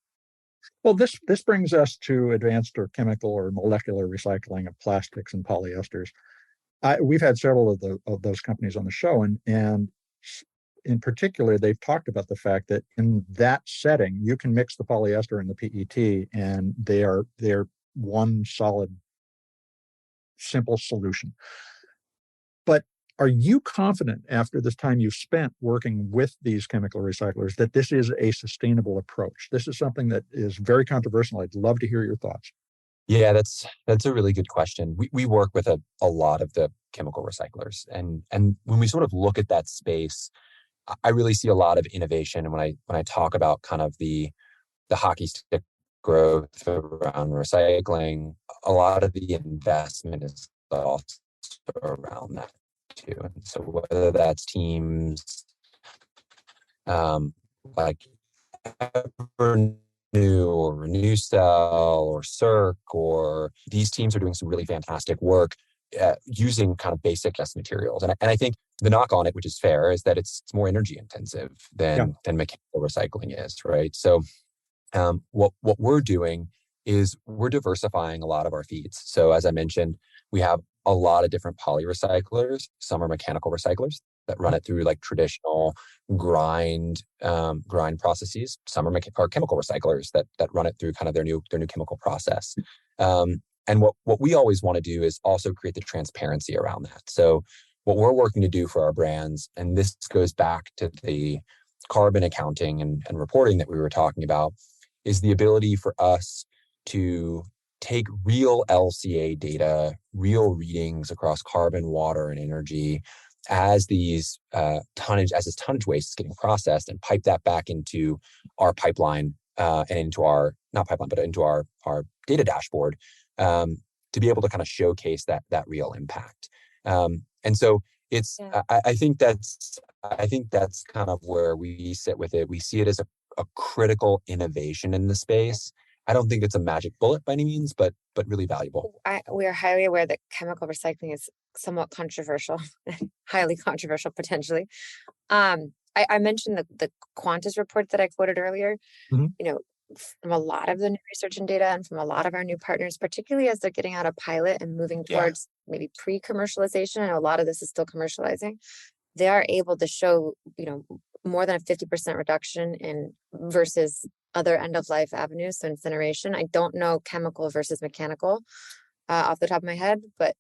Well, this brings us to advanced or chemical or molecular recycling of plastics and polyesters. We've had several of those companies on the show, and in particular, they've talked about the fact that in that setting, you can mix the polyester and the PET, and they're one solid, simple solution. But are you confident after this time you've spent working with these chemical recyclers that this is a sustainable approach? This is something that is very controversial. I'd love to hear your thoughts. Yeah, that's a really good question. We work with a lot of the chemical recyclers, and when we sort of look at that space, I really see a lot of innovation. And when I talk about kind of the hockey stick growth around recycling, a lot of the investment is also around that too. And so whether that's teams like Evernew or RenewCell or Circ, or these teams are doing some really fantastic work using kind of basic test materials. And I think the knock on it, which is fair, is that it's more energy intensive than mechanical recycling is, right? So what we're doing is we're diversifying a lot of our feeds. So as I mentioned, we have a lot of different poly recyclers. Some are mechanical recyclers that run it through like traditional grind processes. Some are chemical recyclers that run it through kind of their new chemical process. And what we always want to do is also create the transparency around that. So what we're working to do for our brands, and this goes back to the carbon accounting and reporting that we were talking about, is the ability for us to take real LCA data, real readings across carbon, water, and energy as this tonnage waste is getting processed, and pipe that back into our pipeline and into our, not pipeline, but into our data dashboard to be able to kind of showcase that real impact. And so it's, I think that's kind of where we sit with it. We see it as a critical innovation in the space. I don't think it's a magic bullet by any means, but really valuable. We are highly aware that chemical recycling is somewhat controversial, highly controversial potentially. I mentioned the Qantas report that I quoted earlier. Mm-hmm. From a lot of the new research and data, and from a lot of our new partners, particularly as they're getting out of pilot and moving towards maybe pre-commercialization, and a lot of this is still commercializing, they are able to show, more than a 50% reduction in versus other end-of-life avenues. So incineration, I don't know chemical versus mechanical off the top of my head, but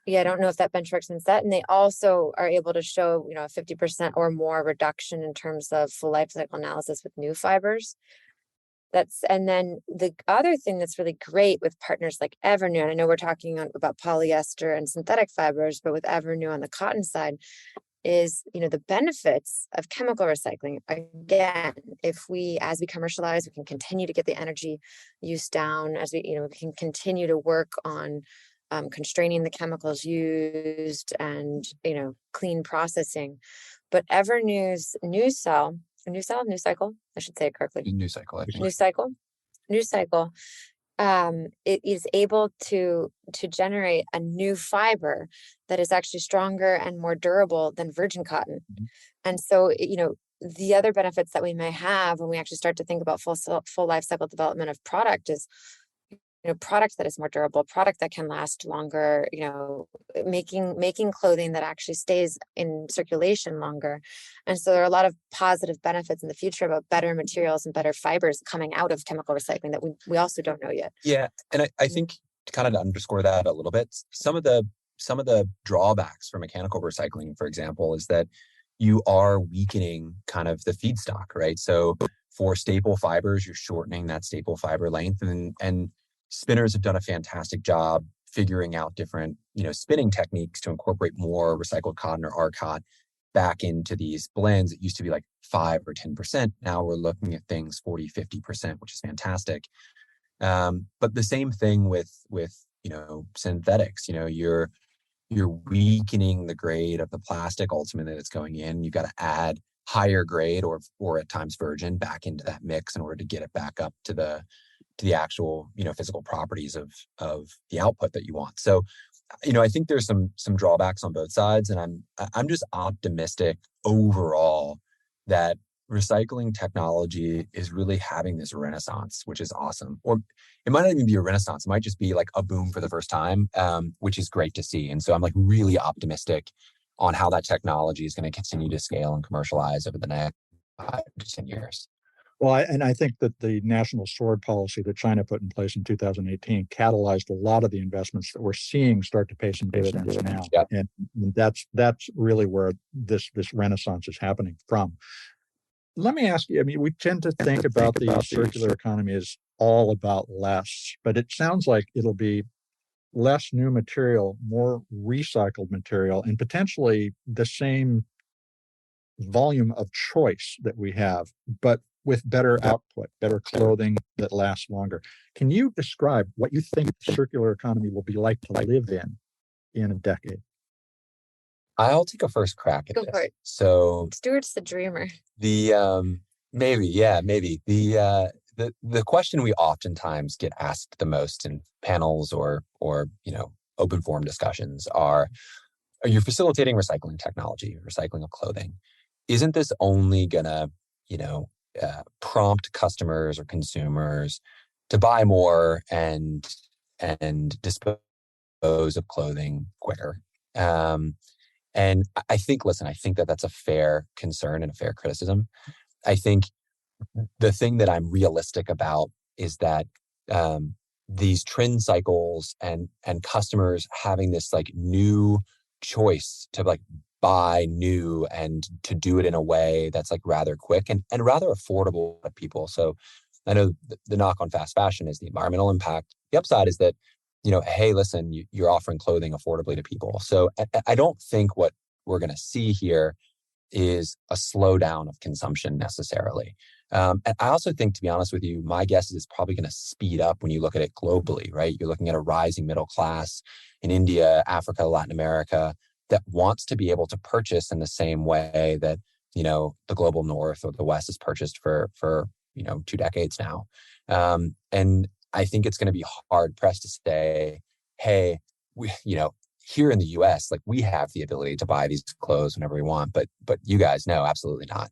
I don't know if that benchmark's been set. And they also are able to show, a 50% or more reduction in terms of full life cycle analysis with new fibers. And then the other thing that's really great with partners like Evernew, and I know we're talking about polyester and synthetic fibers, but with Evernew on the cotton side, is, the benefits of chemical recycling. Again, as we commercialize, we can continue to get the energy use down, as we can continue to work on constraining the chemicals used and, clean processing. But Evernew's NewCycle, I should say it correctly. NewCycle. It is able to generate a new fiber that is actually stronger and more durable than virgin cotton. Mm-hmm. And so, the other benefits that we may have when we actually start to think about full life cycle development of product is, product that is more durable, product that can last longer, making clothing that actually stays in circulation longer. And so there are a lot of positive benefits in the future about better materials and better fibers coming out of chemical recycling that we also don't know yet. Yeah. And I think to kind of underscore that a little bit, some of the some of the drawbacks for mechanical recycling, for example, is that you are weakening kind of the feedstock, right? So for staple fibers, you're shortening that staple fiber length, and spinners have done a fantastic job figuring out different, spinning techniques to incorporate more recycled cotton or RCOT back into these blends. It used to be like 5 or 10%. Now we're looking at things 40, 50%, which is fantastic. But the same thing with synthetics. You're weakening the grade of the plastic ultimately that's going in. You've got to add higher grade or at times virgin back into that mix in order to get it back up to the actual physical properties of the output that you want. So I think there's some drawbacks on both sides, and I'm just optimistic overall that recycling technology is really having this renaissance, which is awesome. Or it might not even be a renaissance; it might just be like a boom for the first time, which is great to see. And so I'm like really optimistic on how that technology is going to continue to scale and commercialize over the next 5 to 10 years. Well, I think that the national sword policy that China put in place in 2018 catalyzed a lot of the investments that we're seeing start to pay some dividends now. Yep. And that's really where this renaissance is happening from. Let me ask you, we tend to think about the circular economy as all about less, but it sounds like it'll be less new material, more recycled material, and potentially the same volume of choice that we have, but with better output, better clothing that lasts longer. Can you describe what you think the circular economy will be like to live in a decade? I'll take a first crack at Go this. for it. So Stuart's the dreamer. Maybe. The question we oftentimes get asked the most in panels or open forum discussions are you facilitating recycling technology, recycling of clothing? Isn't this only gonna, prompt customers or consumers to buy more and dispose of clothing quicker? And I think that that's a fair concern and a fair criticism. I think the thing that I'm realistic about is that these trend cycles and customers having this like new choice to like buy new and to do it in a way that's like rather quick and rather affordable to people. So I know the knock on fast fashion is the environmental impact. The upside is that, hey, listen, you're offering clothing affordably to people. So I don't think what we're going to see here is a slowdown of consumption necessarily. And I also think, to be honest with you, my guess is it's probably going to speed up when you look at it globally, right? You're looking at a rising middle class in India, Africa, Latin America that wants to be able to purchase in the same way that, the global north or the west has purchased for 2 decades now. And I think it's going to be hard pressed to say, hey, here in the US, like we have the ability to buy these clothes whenever we want, but you guys, no, absolutely not.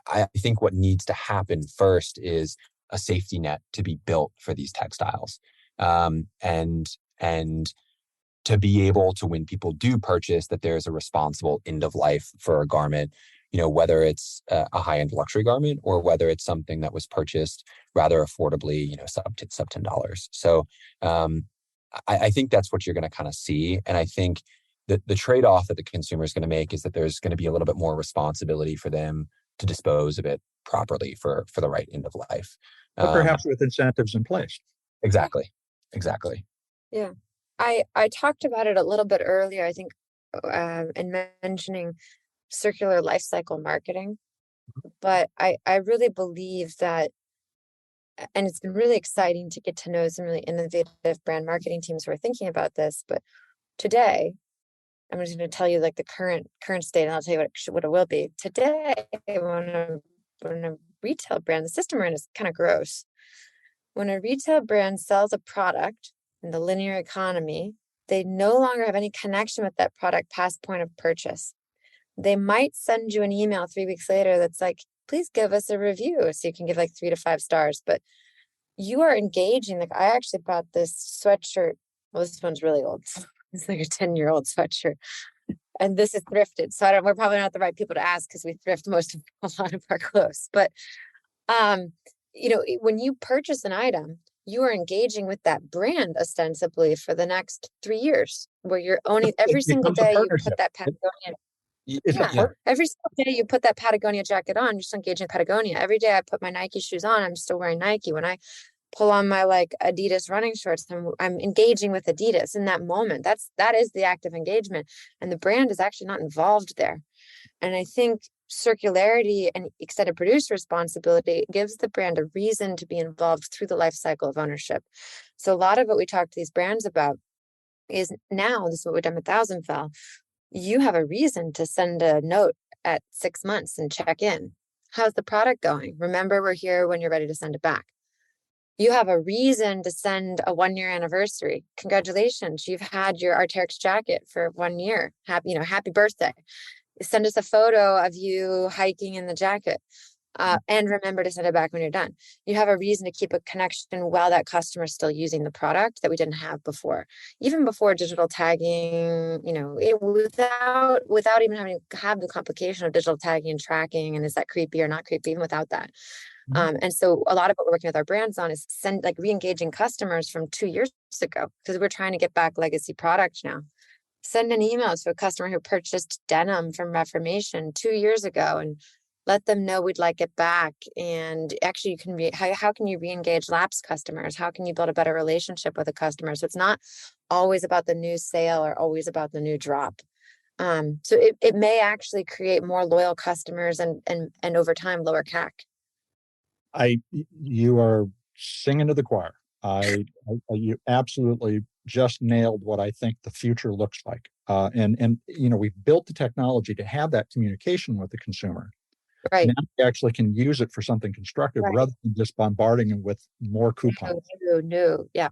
I think what needs to happen first is a safety net to be built for these textiles. And to be able to, when people do purchase, that there's a responsible end of life for a garment, whether it's a high-end luxury garment or whether it's something that was purchased rather affordably, sub $10. So I think that's what you're going to kind of see. And I think that the trade-off that the consumer is going to make is that there's going to be a little bit more responsibility for them to dispose of it properly for the right end of life. But perhaps with incentives in place. Exactly. Yeah. I talked about it a little bit earlier, I think, in mentioning circular life cycle marketing. But I really believe that, and it's been really exciting to get to know some really innovative brand marketing teams who are thinking about this. But today, I'm just going to tell you like the current state, and I'll tell you what it will be. Today, when a retail brand, the system we're in is kind of gross. When a retail brand sells a product in the linear economy, they no longer have any connection with that product past point of purchase. They might send you an email 3 weeks later that's like, please give us a review. So you can give like 3 to 5 stars, but you are engaging. Like I actually bought this sweatshirt. Well, this one's really old. It's like a 10-year-old sweatshirt. And this is thrifted. So we're probably not the right people to ask because we thrift a lot of our clothes. But, when you purchase an item, you are engaging with that brand ostensibly for the next 3 years, where you're owning every single becomes a day you partnership. put that Patagonia. It's a part. Every single day you put that Patagonia jacket on, you're just engaging Patagonia. Every day I put my Nike shoes on, I'm still wearing Nike. When I pull on my like Adidas running shorts, I'm engaging with Adidas in that moment. That is the act of engagement, and the brand is actually not involved there. And I think circularity and extended producer responsibility gives the brand a reason to be involved through the life cycle of ownership. So a lot of what we talk to these brands about is, now this is what we've done with Thousandfell. You have a reason to send a note at 6 months and check in. How's the product going? Remember, we're here when you're ready to send it back. You have a reason to send a 1-year anniversary. Congratulations, you've had your Arc'teryx jacket for 1 year. Happy birthday. Send us a photo of you hiking in the jacket. And remember to send it back when you're done. You have a reason to keep a connection while that customer is still using the product that we didn't have before. Even before digital tagging, without even having to have the complication of digital tagging and tracking, and is that creepy or not creepy, even without that. And so a lot of what we're working with our brands on is re-engaging customers from 2 years ago, because we're trying to get back legacy product now. Send an email to a customer who purchased denim from Reformation 2 years ago and let them know we'd like it back. And actually, how can you re-engage lapsed customers? How can you build a better relationship with a customer? So it's not always about the new sale or always about the new drop. So it may actually create more loyal customers and over time lower CAC. You are singing to the choir. You absolutely just nailed what I think the future looks like. And we've built the technology to have that communication with the consumer. Right. Now we actually can use it for something constructive, right, rather than just bombarding them with more coupons. No. Yeah.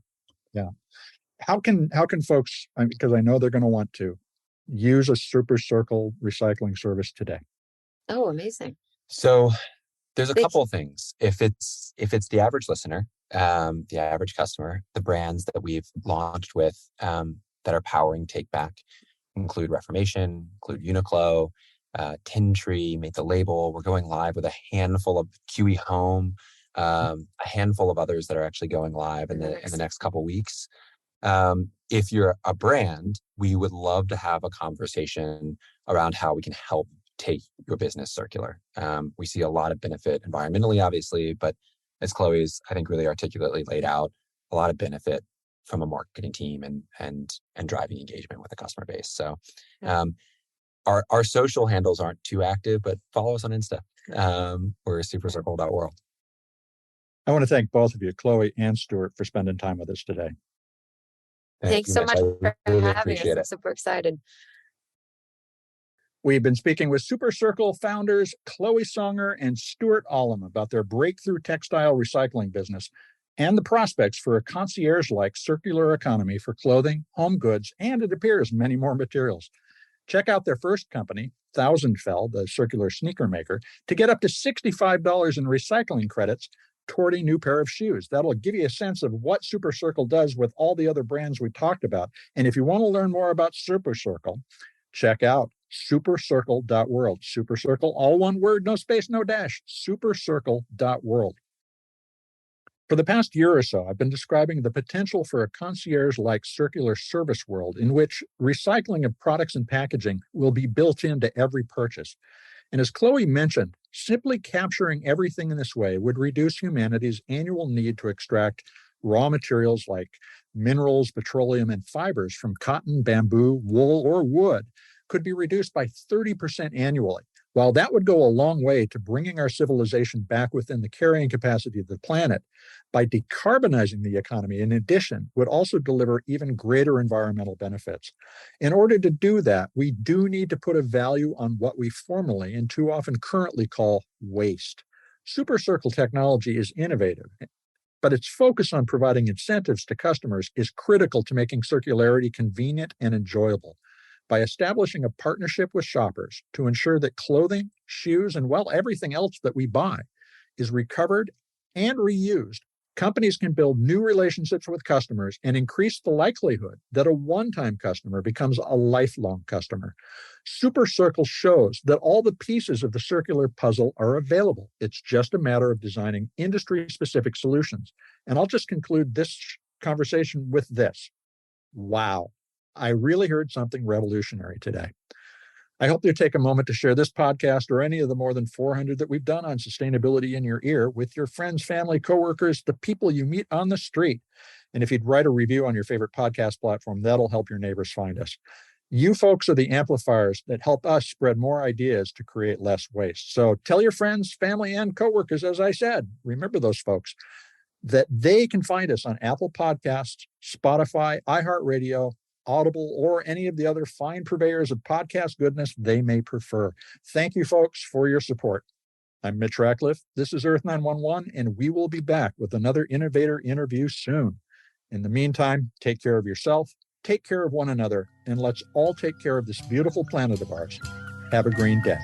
How can folks, because I know they're going to want to, use a SuperCircle recycling service today? Oh, amazing. So there's a couple of things. If it's the average listener, the average customer, the brands that we've launched with that are powering Take Back include Reformation, include Uniqlo, Tin Tree, Made the Label. We're going live with a handful of QE Home, a handful of others that are actually going live in the next couple of weeks. If you're a brand, we would love to have a conversation around how we can help take your business circular. We see a lot of benefit environmentally, obviously, but as Chloe's, I think, really articulately laid out, a lot of benefit from a marketing team and driving engagement with the customer base. So our social handles aren't too active, but follow us on Insta. We're SuperCircle.world. I want to thank both of you, Chloe and Stuart, for spending time with us today. Thanks so much for having us. I'm super excited. We've been speaking with SuperCircle founders Chloe Songer and Stuart Olam about their breakthrough textile recycling business and the prospects for a concierge-like circular economy for clothing, home goods, and, it appears, many more materials. Check out their first company, Thousandfell, the circular sneaker maker, to get up to $65 in recycling credits toward a new pair of shoes. That'll give you a sense of what SuperCircle does with all the other brands we talked about. And if you want to learn more about SuperCircle, check out SuperCircle.world. SuperCircle, all one word, no space, no dash. SuperCircle.world. For the past year or so, I've been describing the potential for a concierge-like circular service world in which recycling of products and packaging will be built into every purchase. And as Chloe mentioned, simply capturing everything in this way would reduce humanity's annual need to extract raw materials like minerals, petroleum, and fibers from cotton, bamboo, wool, or wood could be reduced by 30% annually. While that would go a long way to bringing our civilization back within the carrying capacity of the planet, by decarbonizing the economy, in addition, would also deliver even greater environmental benefits. In order to do that, we do need to put a value on what we formerly and too often currently call waste. SuperCircle technology is innovative, but its focus on providing incentives to customers is critical to making circularity convenient and enjoyable. By establishing a partnership with shoppers to ensure that clothing, shoes, and, well, everything else that we buy is recovered and reused Companies can build new relationships with customers and increase the likelihood that a one-time customer becomes a lifelong customer. SuperCircle shows that all the pieces of the circular puzzle are available. It's just a matter of designing industry-specific solutions. And I'll just conclude this conversation with this. Wow, I really heard something revolutionary today. I hope you take a moment to share this podcast or any of the more than 400 that we've done on sustainability in your ear with your friends, family, coworkers, the people you meet on the street. And if you'd write a review on your favorite podcast platform, that'll help your neighbors find us. You folks are the amplifiers that help us spread more ideas to create less waste. So tell your friends, family, and coworkers, as I said, remember those folks, that they can find us on Apple Podcasts, Spotify, iHeartRadio, Audible, or any of the other fine purveyors of podcast goodness they may prefer. Thank you, folks, for your support. I'm Mitch Ratcliffe. This is Earth911, and we will be back with another innovator interview soon. In the meantime, take care of yourself, take care of one another, and let's all take care of this beautiful planet of ours. Have a green day.